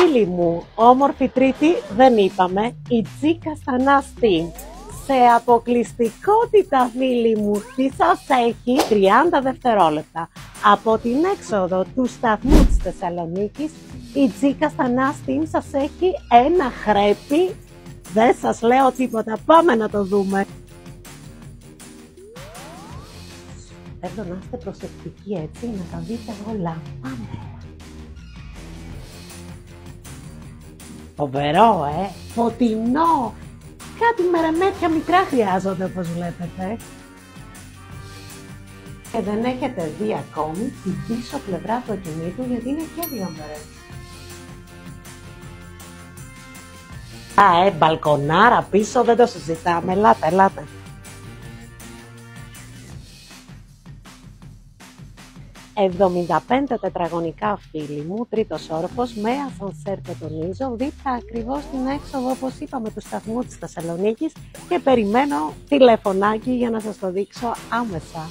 Φίλοι μου, όμορφη Τρίτη δεν είπαμε, η Τζίκα στα Team. Σε αποκλειστικότητα, φίλοι μου, τι σας έχει 30 δευτερόλεπτα. Από την έξοδο του σταθμού της Θεσσαλονίκης, η Τζίκα στα Team σας έχει ένα χρέπι. Δεν σας λέω τίποτα, πάμε να το δούμε. Θέλω να είστε προσεκτικοί έτσι, να τα δείτε όλα. Πάμε. Φοβερό, φωτεινό. Κάτι μερεμέτια μικρά χρειάζονται, όπως βλέπετε. Και δεν έχετε δει ακόμη την πίσω πλευρά του ακινήτου, γιατί είναι και δύο μέρες. Μπαλκονάρα πίσω, δεν το συζητάμε. Ελάτε, ελάτε. 75 τετραγωνικά, φίλοι μου, τρίτος όροφος με ασανσέρ, και τονίζω, δίπλα ακριβώς στην έξοδο, όπως είπαμε, του σταθμού της Θεσσαλονίκης, και περιμένω τηλεφωνάκι για να σας το δείξω άμεσα.